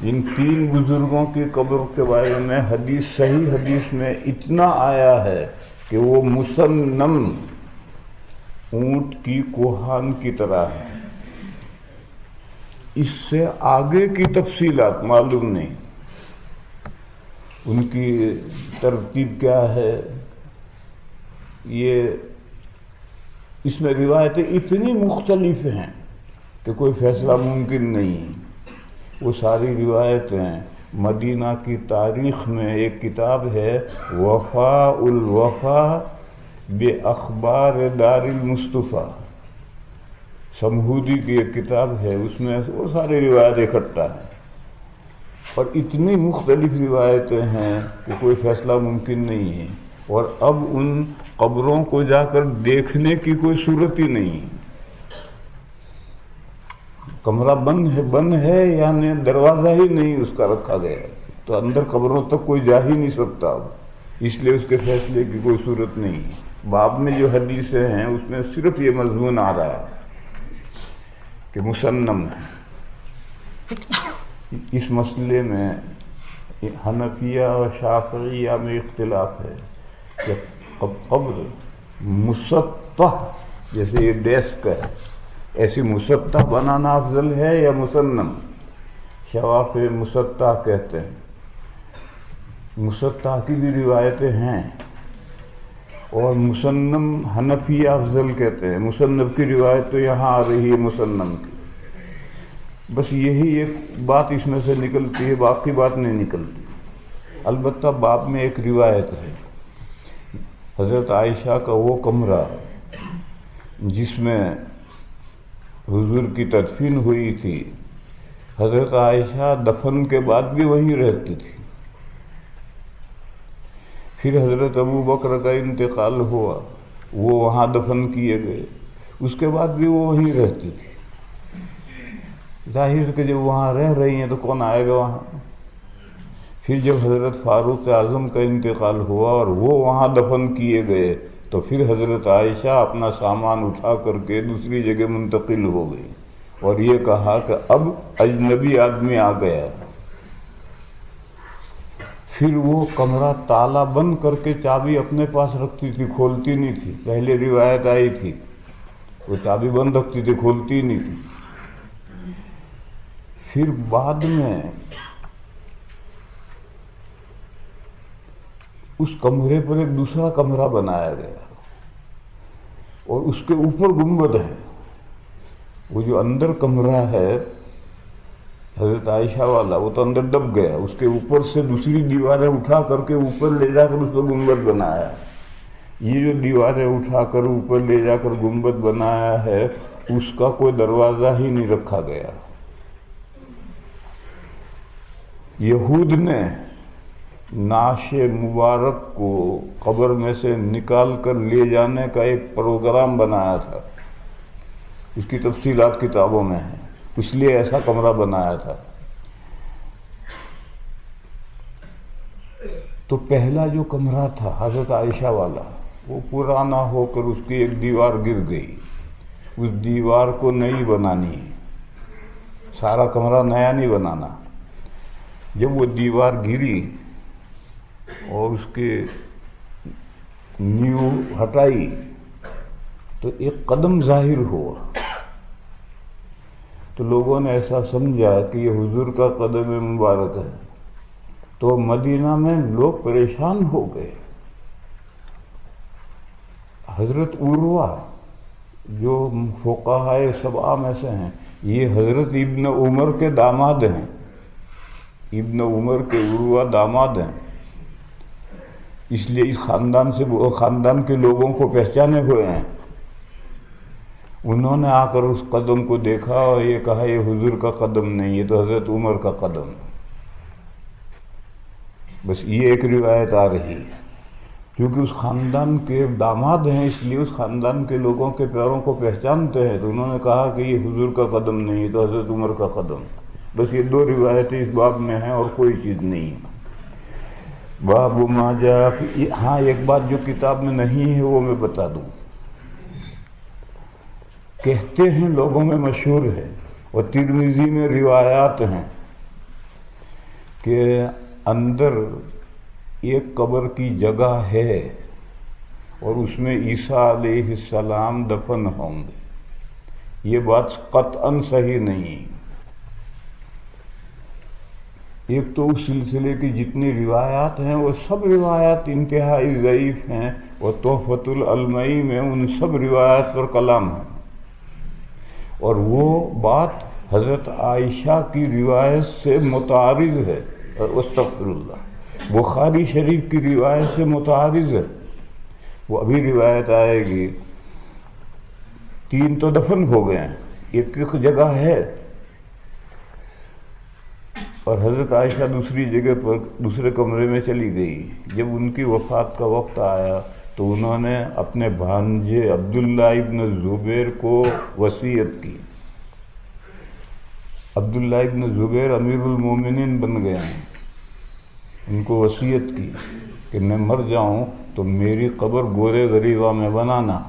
ان تین بزرگوں کی قبر کے بارے میں صحیح حدیث میں اتنا آیا ہے کہ وہ مسنم اونٹ کی کوہان کی طرح ہے. اس سے آگے کی تفصیلات معلوم نہیں، ان کی ترتیب کیا ہے. یہ اس میں روایتیں اتنی مختلف ہیں کہ کوئی فیصلہ ممکن نہیں. وہ ساری روایتیں مدینہ کی تاریخ میں ایک کتاب ہے وفاء الوفا باخبار دار المصطفیٰ، سمہودی کی ایک کتاب ہے، اس میں وہ ساری روایتیں اکٹھا ہیں، اور اتنی مختلف روایتیں ہیں کہ کوئی فیصلہ ممکن نہیں ہے. اور اب ان قبروں کو جا کر دیکھنے کی کوئی صورت ہی نہیں. کمرہ بند ہے یعنی دروازہ ہی نہیں اس کا رکھا گیا، تو اندر قبروں تک کوئی جا ہی نہیں سکتا، اس لیے اس کے فیصلے کی کوئی صورت نہیں. باب میں جو حدیثیں ہیں اس میں صرف یہ مضمون آ رہا ہے کہ مسنم ہے. اس مسئلے میں حنفیہ اور شافعیہ میں اختلاف ہے کہ قبر مسطح، جیسے یہ ڈیسک ہے، ایسی مسطح بنانا افضل ہے یا مسنم؟ شوافع مسطح کہتے ہیں. مسطح کی بھی روایتیں ہیں، اور مسنم حنفیہ افضل کہتے ہیں. مسنم کی روایت تو یہاں آ رہی ہے مسنم کی. بس یہی ایک بات اس میں سے نکلتی ہے، باقی بات نہیں نکلتی. البتہ باب میں ایک روایت ہے حضرت عائشہ کا وہ کمرہ جس میں حضور کی تدفین ہوئی تھی، حضرت عائشہ دفن کے بعد بھی وہیں رہتی تھی. پھر حضرت ابو بکر کا انتقال ہوا، وہ وہاں دفن کیے گئے، اس کے بعد بھی وہ وہیں رہتی تھی. ظاہر کہ جب وہاں رہ رہی ہیں تو کون آئے گا وہاں. پھر جب حضرت فاروق اعظم کا انتقال ہوا اور وہ وہاں دفن کیے گئے تو پھر حضرت عائشہ اپنا سامان اٹھا کر کے دوسری جگہ منتقل ہو گئی، اور یہ کہا کہ اب اجنبی آدمی آ گیا. پھر وہ کمرہ تالا بند کر کے چابی اپنے پاس رکھتی تھی، کھولتی نہیں تھی. پہلے روایت آئی تھی وہ چابی بند رکھتی تھی، کھولتی نہیں تھی. پھر بعد میں اس کمرے پر ایک دوسرا کمرہ بنایا گیا، اور اس کے اوپر گنبد ہے. وہ جو اندر کمرہ ہے حضرت عائشہ والا، وہ تو اندر دب گیا. اس کے اوپر سے دوسری دیواریں اٹھا کر کے اوپر لے جا کر اس کو گنبد بنایا. یہ جو دیواریں اٹھا کر اوپر لے جا کر گنبد بنایا ہے، اس کا کوئی دروازہ ہی نہیں رکھا گیا. یہود نے نعش مبارک کو قبر میں سے نکال کر لے جانے کا ایک پروگرام بنایا تھا. اس کی تفصیلات کتابوں میں ہیں، اس لیے ایسا کمرہ بنایا تھا. تو پہلا جو کمرہ تھا حضرت عائشہ والا، وہ پرانا ہو کر اس کی ایک دیوار گر گئی. اس دیوار کو نئی بنانی، سارا کمرہ نیا نہیں بنانا. جب وہ دیوار گری اور اس کے نیو ہٹائی تو ایک قدم ظاہر ہوا. تو لوگوں نے ایسا سمجھا کہ یہ حضور کا قدم مبارک ہے. تو مدینہ میں لوگ پریشان ہو گئے. حضرت عروہ جو فقہاء سبعہ میں سے ہیں، یہ حضرت ابن عمر کے داماد ہیں. ابن عمر کے عروہ داماد ہیں، اس لیے اس خاندان کے لوگوں کو پہچانے ہوئے ہیں. انہوں نے آ کر اس قدم کو دیکھا اور یہ کہا یہ حضور کا قدم نہیں، یہ تو حضرت عمر کا قدم. بس یہ ایک روایت آ رہی ہے. کیونکہ اس خاندان کے داماد ہیں اس لیے اس خاندان کے لوگوں کے پیروں کو پہچانتے ہیں، تو انہوں نے کہا کہ یہ حضور کا قدم نہیں، یہ تو حضرت عمر کا قدم. بس یہ دو روایتیں اس باب میں ہیں اور کوئی چیز نہیں. باب ما جاء فی، ہاں ایک بات جو کتاب میں نہیں ہے وہ میں بتا دوں. کہتے ہیں لوگوں میں مشہور ہے اور ترمذی میں روایات ہیں کہ اندر ایک قبر کی جگہ ہے اور اس میں عیسیٰ علیہ السلام دفن ہوں گے، یہ بات قطعاً صحیح نہیں۔ ایک تو اس سلسلے کی جتنی روایات ہیں وہ سب روایات انتہائی ضعیف ہیں، اور تحفۃ العلمئی میں ان سب روایات پر کلام ہے، اور وہ بات حضرت عائشہ کی روایت سے متعارض ہے، استغفر اللہ، بخاری شریف کی روایت سے متعارض ہے۔ وہ ابھی روایت آئے گی، 3 تو دفن ہو گئے ہیں، ایک جگہ ہے، اور حضرت عائشہ دوسری جگہ پر دوسرے کمرے میں چلی گئی۔ جب ان کی وفات کا وقت آیا تو انہوں نے اپنے بھانجے عبداللہ ابن زبیر کو وصیت کی۔ عبداللہ ابن زبیر امیر المومنین بن گئے ہیں، ان کو وصیت کی کہ میں مر جاؤں تو میری قبر گورے غریبہ میں بنانا،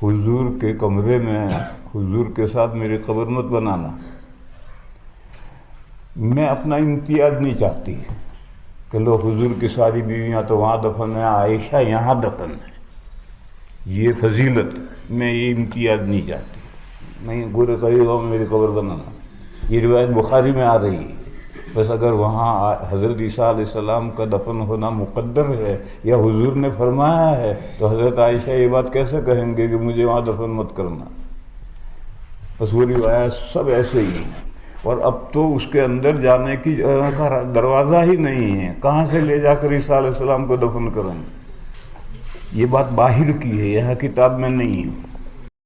حضور کے کمرے میں حضور کے ساتھ میری قبر مت بنانا، میں اپنا امتیاز نہیں چاہتی کہ لو حضور کی ساری بیویاں تو وہاں دفن ہیں، عائشہ یہاں دفن ہے، یہ فضیلت، میں یہ امتیاز نہیں چاہتی، نہیں گورے غریبہ میں میری قبر بنانا۔ یہ روایت بخاری میں آ رہی ہے۔ بس اگر وہاں حضرت عیسیٰ علیہ السلام کا دفن ہونا مقدر ہے یا حضور نے فرمایا ہے تو حضرت عائشہ یہ بات کیسے کہیں گے کہ مجھے وہاں دفن مت کرنا؟ بس وہ روایت سب ایسے ہی ہیں، اور اب تو اس کے اندر جانے کی دروازہ ہی نہیں ہے، کہاں سے لے جا کر عیسیٰ علیہ السلام کو دفن کریں؟ یہ بات باہر کی ہے، یہاں کتاب میں نہیں ہے۔